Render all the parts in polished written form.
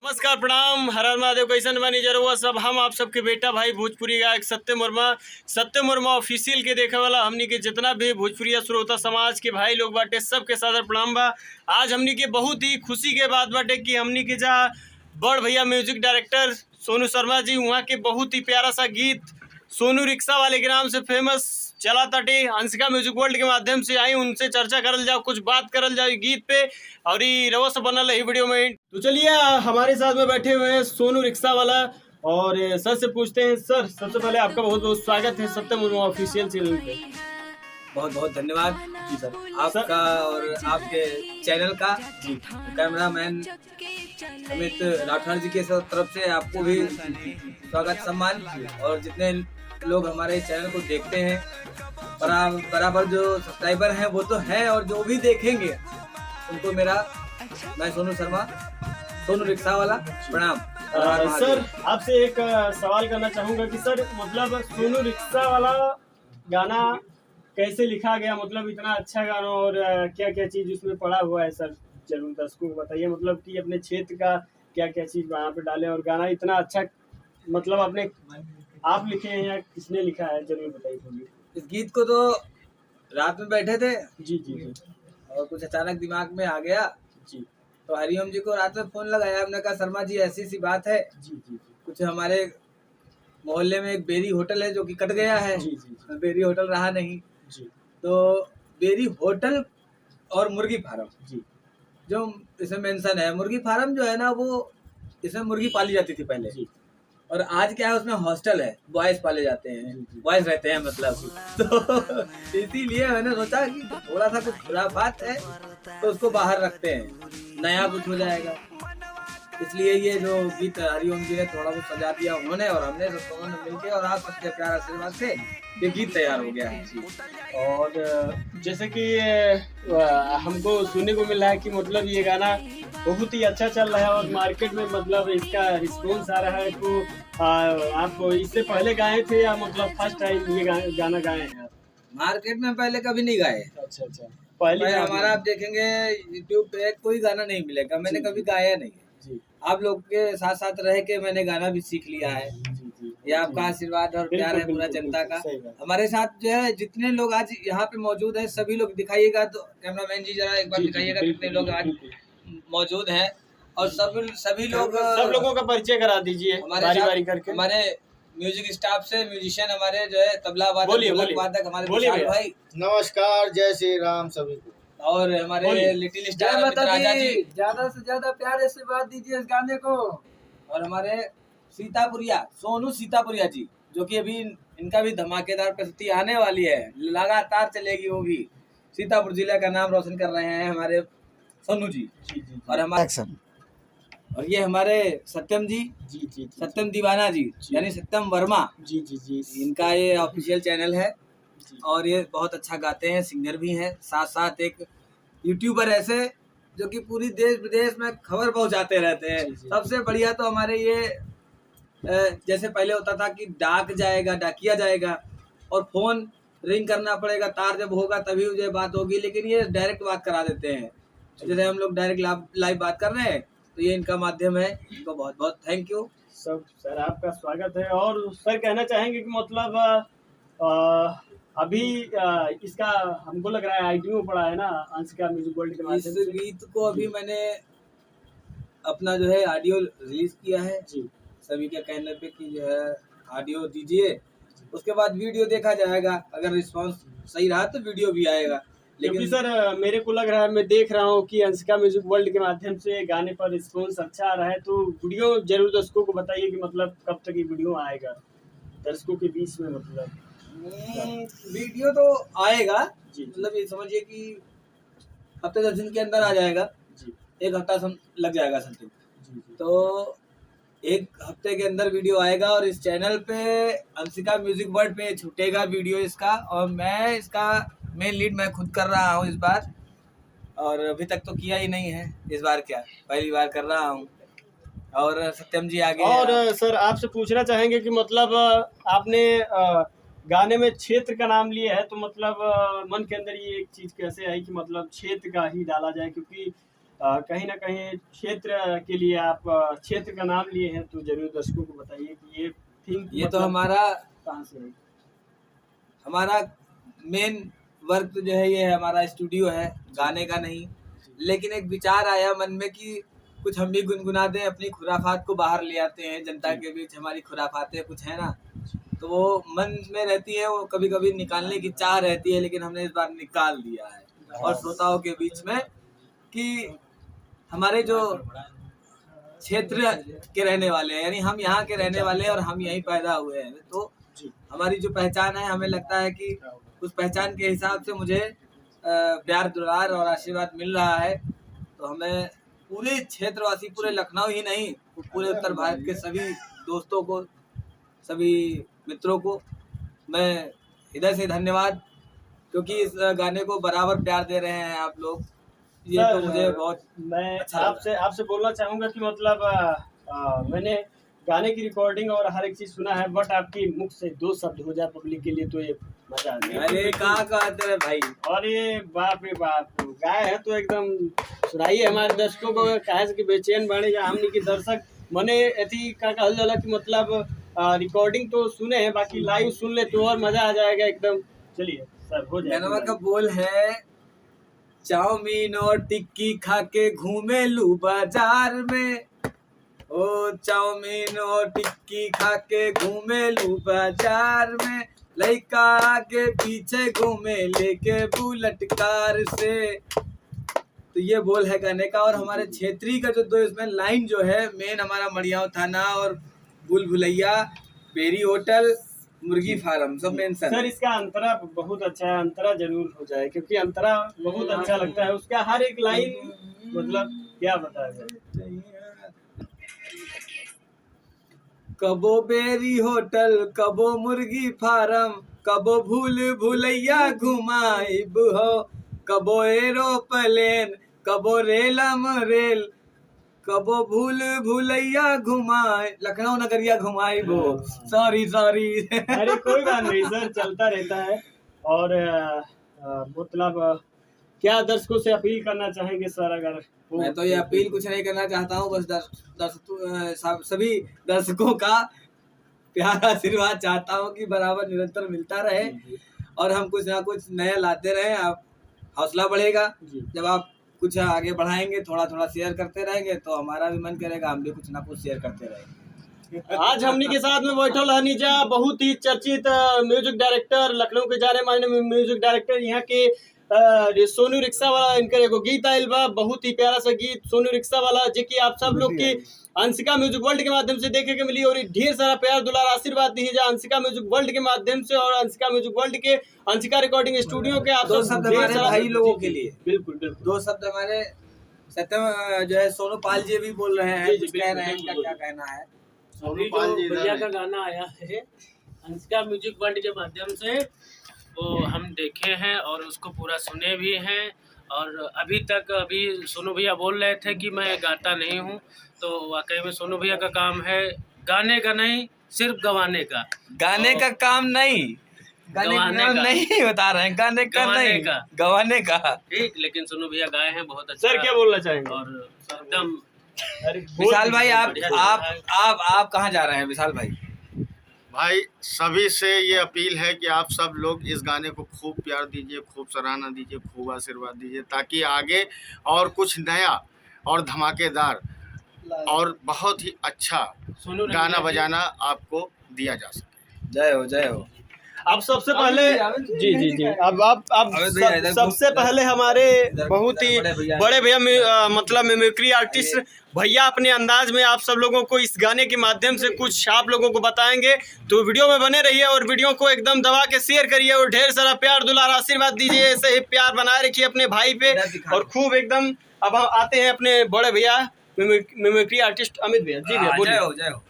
नमस्कार, प्रणाम, हर हर महादेव। कैसन बनी जरूर सब हम आप सबके बेटा भाई भोजपुरी गायक सत्यम वर्मा ऑफिशियल के देखे वाला हमनी के जितना भी भोजपुरिया श्रोता समाज के भाई लोग बाटे सबके सादर प्रणाम बा। आज हमनी के बहुत ही खुशी के बात बाटे कि हमनी के जहाँ बड़ भैया म्यूजिक डायरेक्टर सोनू शर्मा जी वहाँ के बहुत ही प्यारा सा गीत सोनू रिक्शा वाले के नाम से फेमस चला ताटे अंशिका म्यूजिक वर्ल्ड के माध्यम से आई, उनसे चर्चा करल जाओ, कुछ बात करल जाओ गीत पे और ये रवो से बनल है वीडियो में। तो चलिए हमारे साथ में बैठे हुए हैं सोनू रिक्शा वाला और सर से पूछते हैं। सर, सबसे पहले आपका बहुत बहुत स्वागत है सत्यम वर्मा ऑफिशियल चैनल पे। बहुत बहुत धन्यवाद जी सर, आपका और आपके चैनल का। कैमरामैन अमित राठौर जी के तरफ से आपको भी स्वागत सम्मान, और जितने लोग हमारे इस चैनल को देखते हैं बराबर जो सब्सक्राइबर हैं वो तो हैं, और जो भी देखेंगे उनको मैं सोनू शर्मा, सोनू रिक्शा वाला प्रणाम। सर, आपसे एक सवाल करना चाहूँगा कि सर मतलब सोनू रिक्शा वाला गाना कैसे लिखा गया, मतलब इतना अच्छा गाना और क्या क्या चीज़ उसमें पड़ा हुआ है सर, जरूर दर्शकों को बताइए। मतलब कि अपने क्षेत्र का क्या क्या चीज़ वहाँ पे डालें और गाना इतना अच्छा, मतलब आप लिखे हैं या किसने लिखा है, जरूर बताइए थोड़ी। इस गीत को तो रात में बैठे थे जी जी जी, और कुछ अचानक दिमाग में आ गया जी तो हरिओम जी को रात में फोन लगाया। हमने कहा शर्मा जी ऐसी सी बात है, जी जी कुछ हमारे मोहल्ले में एक बेरी होटल है जो कि कट गया है। जी जी जी बेरी होटल रहा नहीं, जी तो बेरी होटल और मुर्गी फार्म जी जो इसमें मेंशन है। मुर्गी फार्म जो है ना, वो इसमें मुर्गी पाली जाती थी पहले, जी, और आज क्या है उसमें हॉस्टल है, बॉयज पाले जाते हैं, बॉयज रहते हैं मतलब। तो इसीलिए मैंने सोचा कि थोड़ा सा कुछ खुराफात है तो उसको बाहर रखते हैं, नया कुछ हो जाएगा। इसलिए ये जो गीत हरिओम जी ने थोड़ा बहुत सजा दिया उन्होंने, और हमने दोनों ने मिलके, और आप सबके प्यार आशीर्वाद से ये गीत तैयार हो गया है। और जैसे कि हमको सुनने को मिल रहा है कि मतलब ये गाना बहुत ही अच्छा चल रहा है और मार्केट में मतलब इसका रिस्पॉन्स आ रहा है। तो आप इससे पहले गाए थे या मतलब फर्स्ट टाइम ये गाना गाए हैं आप? मार्केट में पहले कभी नहीं गाए। अच्छा अच्छा, पहले हमारा आप देखेंगे यूट्यूब पे कोई गाना नहीं मिलेगा, मैंने कभी गाया नहीं है। जी, आप लोग के साथ साथ रह के मैंने गाना भी सीख लिया है। जी जी, ये आपका आशीर्वाद और प्यार है पूरा जनता का। सही बात। हमारे साथ जो है जितने लोग आज यहाँ पे मौजूद हैं सभी लोग दिखाइएगा, तो कैमरामैन जी जरा एक बार दिखाइएगा कितने लोग आज मौजूद हैं, और सभी लोग, सब लोगों का परिचय करा दीजिए बारी बारी करके। हमारे म्यूजिक स्टाफ से म्यूजिशियन हमारे जो है तबला वादक हमारे विशाल भाई, नमस्कार, जय श्री राम सभी को। और हमारे लिटिल स्टार राजा जी, ज्यादा से ज्यादा प्यारे से बात दीजिए इस गाने को। और हमारे सोनू सीतापुरिया जी, जो कि अभी इनका भी धमाकेदार प्रस्तुति आने वाली है, लगातार चलेगी वो भी। सीतापुर जिले का नाम रोशन कर रहे हैं हमारे सोनू जी। और हमारे और ये हमारे सत्यम जी, सत्यम दीवाना जी, यानी सत्यम वर्मा जी जी जी, इनका ये ऑफिशियल चैनल है, और ये बहुत अच्छा गाते हैं, सिंगर भी हैं, साथ साथ एक यूट्यूबर ऐसे जो कि पूरी देश विदेश में खबर पहुंचाते रहते हैं। सबसे बढ़िया तो हमारे ये जैसे पहले होता था कि डाकिया जाएगा और फोन रिंग करना पड़ेगा, तार जब होगा तभी ये बात होगी, लेकिन ये डायरेक्ट बात करा देते हैं। जैसे हम लोग डायरेक्ट लाइव बात कर रहे हैं, तो ये इनका माध्यम है। इनको बहुत बहुत थैंक यू सब सर, आपका स्वागत है। और सर कहना चाहेंगे कि मतलब अभी इसका हमको लग रहा है आईटी में पड़ा है ना अंशिका म्यूजिक वर्ल्ड के माध्यम से। इस गीत को अभी मैंने अपना जो है ऑडियो रिलीज किया है जी, सभी के कहने पे कि जो है ऑडियो दीजिए, उसके बाद वीडियो देखा जाएगा। अगर रिस्पांस सही रहा तो वीडियो भी आएगा। लेकिन सर मेरे को लग रहा है, मैं देख रहा हूँ कि अंशिका म्यूजिक वर्ल्ड के माध्यम से गाने पर रिस्पॉन्स अच्छा आ रहा है, तो वीडियो जरूर दर्शकों को बताइए कि मतलब कब तक ये वीडियो आएगा दर्शकों के बीच में। मतलब वीडियो तो आएगा जी, मतलब ये समझिए कि हफ्ते 10 दिन के अंदर आ जाएगा जी, एक हफ्ता लग जाएगा समथिंग। जी जी, तो एक हफ्ते के अंदर वीडियो आएगा, और इस चैनल पे अंशिका म्यूजिक वर्ल्ड पे छूटेगा वीडियो इसका, और मैं इसका मेन लीड मैं खुद कर रहा हूँ इस बार, और अभी तक तो किया ही नहीं है। इस बार क्या पहली बार कर रहा हूँ, और सत्यम जी आगे। और सर आपसे पूछना चाहेंगे कि मतलब आपने गाने में क्षेत्र का नाम लिया है, तो मतलब मन के अंदर ये एक चीज कैसे आई कि मतलब क्षेत्र का ही डाला जाए, क्योंकि कहीं ना कहीं क्षेत्र के लिए आप क्षेत्र का नाम लिए हैं, तो जरूर दर्शकों को बताइए कि ये थिंक ये तो हमारा कहाँ से है। हमारा मेन वर्क जो है ये हमारा स्टूडियो है, गाने का नहीं। लेकिन एक विचार आया मन में कि कुछ हम भी गुनगुना दें, अपनी खुराफात को बाहर ले आते हैं, जनता के बीच हमारी खुराफातें कुछ है ना, तो वो मन में रहती है, वो कभी कभी निकालने की चाह रहती है, लेकिन हमने इस बार निकाल दिया है। और श्रोताओं के बीच में कि हमारे जो क्षेत्र के रहने वाले हैं, यानी हम यहाँ के रहने वाले हैं और हम यहीं पैदा हुए हैं, तो हमारी जो पहचान है, हमें लगता है कि उस पहचान के हिसाब से मुझे प्यार दुलार और आशीर्वाद मिल रहा है। तो हमें पूरे क्षेत्रवासी, पूरे लखनऊ ही नहीं, पूरे उत्तर भारत के सभी दोस्तों को, सभी मित्रों को मैं हृदय से धन्यवाद, क्योंकि इस गाने को बराबर प्यार दे रहे हैं आप लोग। ये तो मुझे बहुत मैं अच्छा आपसे बोलना चाहूँगा कि मतलब मैंने गाने की रिकॉर्डिंग और हर एक चीज़ सुना है, बट आपकी मुख से 2 शब्द हो जाए पब्लिक के लिए तो ये मजा आ गया। अरे कहाँ कहते हैं भाई, और ये बाप रे बाप, गाय है तो एकदम सुनाइए हमारे दर्शकों को, कहे कि बेचैन बने या हमने की दर्शक मने अथी का कहल जाला कि मतलब रिकॉर्डिंग तो सुने हैं, बाकी लाइव सुन ले तो और मजा आ जाएगा एकदम। चलिए सर, हो जाए। गाना का बोल है, चाउमीन और टिक्की खा के घूमे लू बाजार में, ओ चाउमीन और टिक्की खा के घूमे लू बाजार में, लड़का आगे पीछे घूमे लेके बुलेट कार से। तो ये बोल है गाने का। और हमारे क्षेत्रीय का जो 2 इसमें लाइन जो है मेन, हमारा मड़ियाव थाना और भूल भुलैया, बेरी होटल, मुर्गी फार्म, सब मेन सर इसका अंतरा बहुत अच्छा है, अंतरा जरूर हो जाए, क्योंकि अंतरा बहुत अच्छा लगता है, उसका हर एक लाइन मतलब क्या बताया जाए। कबो बेरी होटल, कबो मुर्गी फार्म, कबो भूल भुलैया घुमाइब हो, कबो एरोप्लेन, कबो रेलम रेल, कबो भूल भुलैया घुमाए, लखनऊ नगरिया घुमाइब हो। सॉरी अरे कोई बात नहीं सर, चलता रहता है। और मतलब क्या दर्शकों से अपील करना चाहेंगे सर? अगर मैं तो ये अपील कुछ नहीं करना चाहता हूँ, बस सभी दर्शकों का प्यार आशीर्वाद चाहता हूँ कि बराबर निरंतर मिलता रहे और हम कुछ ना कुछ नया लाते रहे। आप हौसला बढ़ेगा जब आप कुछ आगे बढ़ाएंगे, थोड़ा थोड़ा शेयर करते रहेंगे, तो हमारा भी मन करेगा हम भी कुछ ना कुछ शेयर करते रहेंगे। आज हमनी के साथ में बैठल हनीजा बहुत ही चर्चित म्यूजिक डायरेक्टर, लखनऊ के जाने माने म्यूजिक डायरेक्टर, यहाँ के सोनू रिक्शा वाला, इनकर एगो गीत आयल बा, बहुत ही प्यारा सा गीत सोनू रिक्शा वाला, जो कि आप सब लोग की अंशिका म्यूजिक वर्ल्ड के माध्यम से देखे के मिली। और ढेर सारा प्यार दुलार आशीर्वाद दी जा अंशिका म्यूजिक वर्ल्ड के माध्यम से और अंशिका म्यूजिक वर्ल्ड के अंशिका रिकॉर्डिंग स्टूडियो के। आप दो शब्द हमारे भाई लोगों के लिए, बिल्कुल बिल्कुल 2 शब्द हमारे सत्यम जो है सोनू पाल जी भी बोल रहे हैं, कुछ कह रहे हैं, इनका क्या कहना है? अभी जो भैया का गाना आया है अंशिका म्यूजिक वर्ल्ड के माध्यम से, वो हम देखे हैं और उसको पूरा सुने भी हैं। और अभी सोनू भैया बोल रहे थे कि मैं गाता नहीं हूँ, तो वाकई में सोनू भैया का काम है गाने का नहीं, सिर्फ गवाने का। गाने का काम नहीं, गवाने का नहीं बता रहे हैं, गाने का नहीं, गवाने का। ठीक, लेकिन सोनू भैया गाए हैं बहुत अच्छा। सर क्या बोलना चाहेंगे? और एकदम विशाल भाई आप कहाँ जा रहे हैं विशाल भाई? भाई सभी से ये अपील है कि आप सब लोग इस गाने को खूब प्यार दीजिए, खूब सराहना दीजिए, खूब आशीर्वाद दीजिए, ताकि आगे और कुछ नया और धमाकेदार और बहुत ही अच्छा गाना बजाना आपको दिया जा सके। जय हो, जय हो। अब सबसे पहले जी अब सबसे पहले हमारे बहुत ही बड़े भैया मतलब मिमिक्री आर्टिस्ट भैया अपने अंदाज में आप सब लोगों को इस गाने के माध्यम से कुछ आप लोगों को बताएंगे, तो वीडियो में बने रहिए और वीडियो को एकदम दबा के शेयर करिए और ढेर सारा प्यार दुलार आशीर्वाद दीजिए। ऐसे ही प्यार बनाए रखिए अपने भाई पे और खूब एकदम। अब हम आते हैं अपने बड़े भैया मिमिक्री आर्टिस्ट अमित भैया। जी भैया बोलिए। जय हो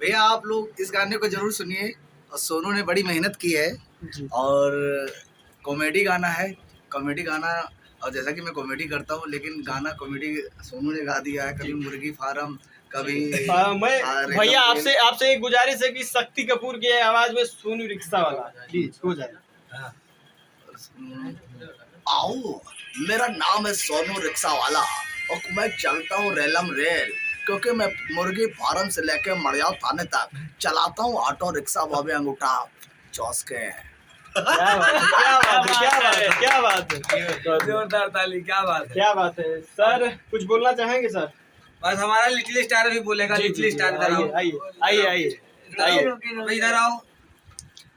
भैया, आप लोग इस गाने को जरूर सुनिए। और सोनू ने बड़ी मेहनत की है और कॉमेडी गाना है, कॉमेडी गाना। और जैसा कि मैं कॉमेडी करता हूँ, लेकिन गाना कॉमेडी सोनू ने गा दिया है। कभी मुर्गी फार्म, कभी मैं भैया आपसे एक गुजारिश है कि शक्ति कपूर की आवाज में सोनू रिक्शा वाला प्लीज हो जाए। आओ, मेरा नाम है सोनू रिक्शा वाला, और मैं चलता हूँ रेलम रेल, क्योंकि मैं मुर्गी फार्म से लेकर मड़ियाव थाने तक चलाता हूँ ऑटो रिक्शा बाबे अंगूठा चौस के। क्या बात है, क्या बात है, क्या बात है, क्या बात है, जोरदार ताली, क्या बात है। क्या बात है। सर कुछ बोलना चाहेंगे सर? बस हमारा लिटिल स्टार भी बोलेगा। लिटिल स्टार इधर आओ, आइए आइए आइए आइए। भाई इधर आओ।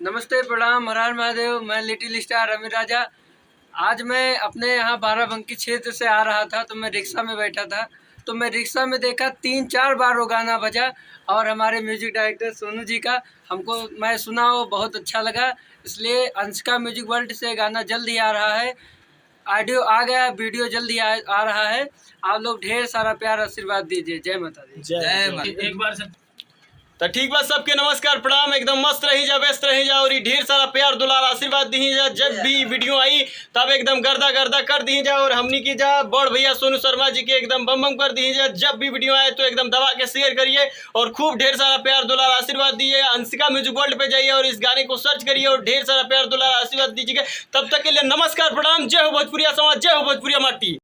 नमस्ते, प्रणाम, हर हर महादेव। मैं लिटिल स्टार रवि राजा। आज मैं अपने यहाँ बाराबंकी क्षेत्र से आ रहा था, तो मैं रिक्शा में बैठा था, तो मैं रिक्शा में देखा 3-4 बार वो गाना बजा, और हमारे म्यूजिक डायरेक्टर सोनू जी का हमको मैं सुना, वो बहुत अच्छा लगा। इसलिए अंशिका म्यूजिक वर्ल्ड से गाना जल्द ही आ रहा है, ऑडियो आ गया, वीडियो जल्द ही आ रहा है। आप लोग ढेर सारा प्यार आशीर्वाद दीजिए। जय माता दी। जय माता। एक बार से तो ठीक बा, सबके नमस्कार प्रणाम। एकदम मस्त रही जा, व्यस्त रही जा, और ये ढेर सारा प्यार दुलार आशीर्वाद दी जा। जब भी वीडियो आई तब एकदम गर्दा गर्दा कर दी जा, और हमनी की जा बड़ भैया सोनू शर्मा जी के एकदम बम बम कर दी जा। जब भी वीडियो आए तो एकदम दबा के शेयर करिए, और खूब ढेर सारा प्यार दुलार आशीर्वाद दीजिए। अंशिका म्यूजिक वर्ल्ड पे जाइए और इस गाने को सर्च करिए, और ढेर सारा प्यार दुलार आशीर्वाद दीजिएगा। तब तक के लिए नमस्कार प्रणाम। जय हो भोजपुरिया समाज, जय हो भोजपुरिया माटी।